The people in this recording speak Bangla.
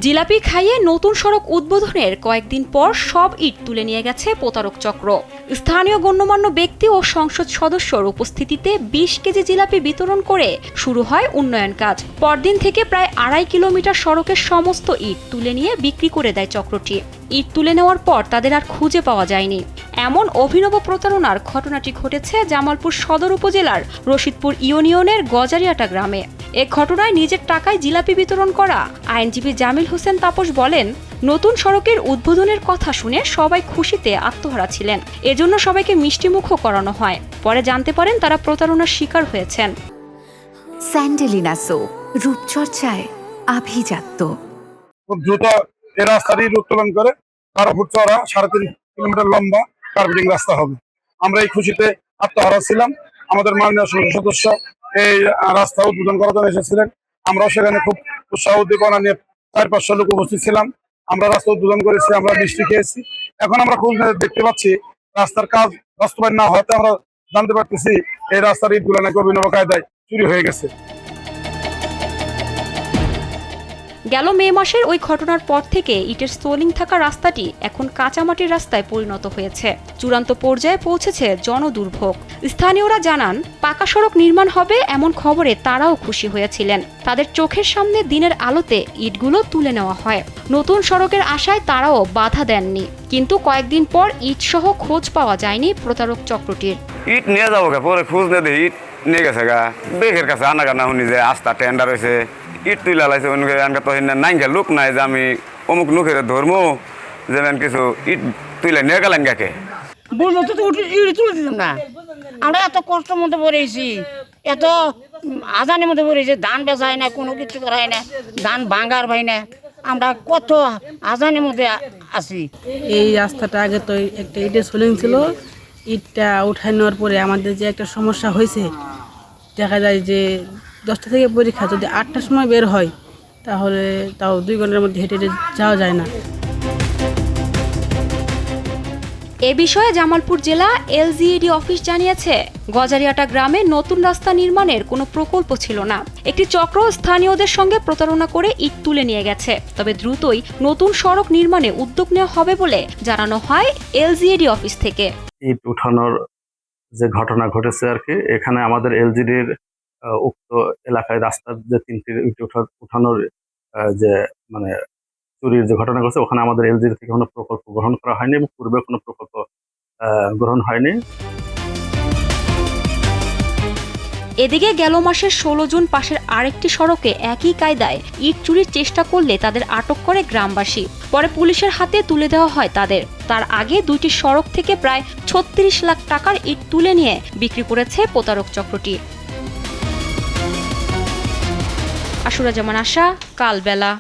জিলাপি খাইয়ে নতুন সড়ক উদ্বোধনের কয়েকদিন পর সব ইট তুলে নিয়ে গেছে প্রতারক চক্র। স্থানীয় গণ্যমান্য ব্যক্তি ও সংসদ সদস্যর উপস্থিতিতে ২০ কেজি জিলাপি বিতরণ করে শুরু হয় উন্নয়ন কাজ। পরদিন থেকে প্রায় ২.৫ কিলোমিটার সড়কের সমস্ত ইট তুলে নিয়ে বিক্রি করে দেয় চক্রটি। ইট তুলে নেওয়ার পর তাদের আর খুঁজে পাওয়া যায়নি। এমন অভিনব প্রতারণার ঘটনাটি ঘটেছে জামালপুর সদর উপজেলার রশিদপুর ইউনিয়নের গজারিয়াটা গ্রামে। এ ঘটনায় নিজের টাকায় জিলাপি বিতরণ করা আইনজীবী জামিল হোসেন তাপস বলেন, নতুন সড়কের উদ্বোধনের কথা শুনে সবাই খুশিতে আত্মহারা ছিলেন। এজন্য সবাইকে মিষ্টিমুখও করানো হয়। পরে জানতে পারেন তারা প্রতারণার শিকার হয়েছেন। স্যান্ডেলিনা সো, রূপচর্চায় আভিজাত্য। খুব দ্রুত এই রাস্তাটি উত্তোলন করে 12 ফুট চওড়া 3.5 কিলোমিটার লম্বা কার্পেটিং রাস্তা হবে। আমরা এই খুশিতে আত্মহারা ছিলাম। আমাদের মাননীয় সংসদ সদস্য এই রাস্তা উদ্বোধন করার জন্য এসেছিলেন। আমরাও সেখানে খুব উৎসাহ উদ্দীপনা নিয়ে 400-500 লোক উপস্থিত ছিলাম। আমরা রাস্তা উদ্বোধন করেছি, আমরা মিষ্টি খেয়েছি। এখন আমরা খুব দেখতে পাচ্ছি রাস্তার কাজ বাস্তবায়ন না হতে আমরা জানতে পারতেছি এই রাস্তার ইটগুলো নাকি অভিনব কায়দায় চুরি হয়ে গেছে। গেল মে মাসের ওই ঘটনার পর থেকে ইটের সোলিং থাকা রাস্তাটি এখন কাঁচামাটির রাস্তায় পরিণত হয়েছে। চূড়ান্ত পর্যায়ে পৌঁছেছে জনদুর্ভোগ। স্থানীয়রা জানান, পাকা সড়ক নির্মাণ হবে এমন খবরে তারাও খুশি হয়েছিলেন। তাদের চোখের সামনে দিনের আলোতে ইটগুলো তুলে নেওয়া হয়। নতুন সড়কের আশায় তারাও বাধা দেননি। কিন্তু কয়েকদিন পর ইট সহ খোঁজ পাওয়া যায়নি প্রতারক চক্রটির। ইট নিয়ে যাবো পরে খোঁজ নিয়ে দেয় ইট নিয়ে গেছে গা বেগের কাছে আনা গানা শুনি যে আস্তা টেন্ডার হয়েছে ইট তুইলা লাইছে তো নাইঙ্গা লোক নাই যে আমি অমুক লোকের ধর্ম যেমন কিছু ইট তুইলা নিয়ে গেলেন গাকে বলবো তো ইট তুলে দিতাম না। আমরা এত কষ্টের মধ্যে পড়েছি, এত আজানের মধ্যে পড়েছি, ধান বেচা হয় না, কোনো কিছু করা হয় না, ধান ভাঙার হয় না। আমরা কত আজানের মধ্যে আছি। এই রাস্তাটা আগে তো একটা ইটের সোলিং ছিল। ইটটা উঠাই নেওয়ার পরে আমাদের যে একটা সমস্যা হয়েছে, দেখা যায় যে 10টা থেকে পরীক্ষা, যদি 8টার সময় বের হয় তাহলে তাও 2 ঘন্টার মধ্যে হেঁটে যাওয়া যায় না। এ বিষয়ে জামালপুর জেলা এলজিইডি অফিস জানিয়েছে, গজারিয়াটা গ্রামে নতুন রাস্তা নির্মাণের কোনো প্রকল্প ছিল না। একটি চক্র স্থানীয়দের সঙ্গে প্রতারণা করে ইট তুলে নিয়ে গেছে। তবে দ্রুতই নতুন সড়ক নির্মাণে উদ্যোগ নেওয়া হবে বলে জানানো হয় এলজিইডি অফিস থেকে। ইট উঠানোর যে ঘটনা ঘটেছে আর কি, এখানে আমাদের এলজিডির উক্ত এলাকায় রাস্তার যে 3টি ইট উঠানোর যে মানে চুরির যে ঘটনা ঘটছে, ওখানে আমাদের এলজিডি থেকে কোনো প্রকল্প গ্রহণ করা হয়নি এবং পূর্বে কোনো প্রকল্প গ্রহণ হয়নি। এদিকে গেল মাসের 16 জুন পাশের আরেকটি সড়কে একই কায়দায় ইট চুরির চেষ্টা করলে তাদের আটক করে গ্রামবাসী। পরে পুলিশের হাতে তুলে দেওয়া হয় তাদের। তার আগে 2টি সড়ক থেকে প্রায় 36 লাখ টাকার ইট তুলে নিয়ে বিক্রি করেছে প্রতারক চক্রটি। আশুরা জামান আশা, কালবেলা।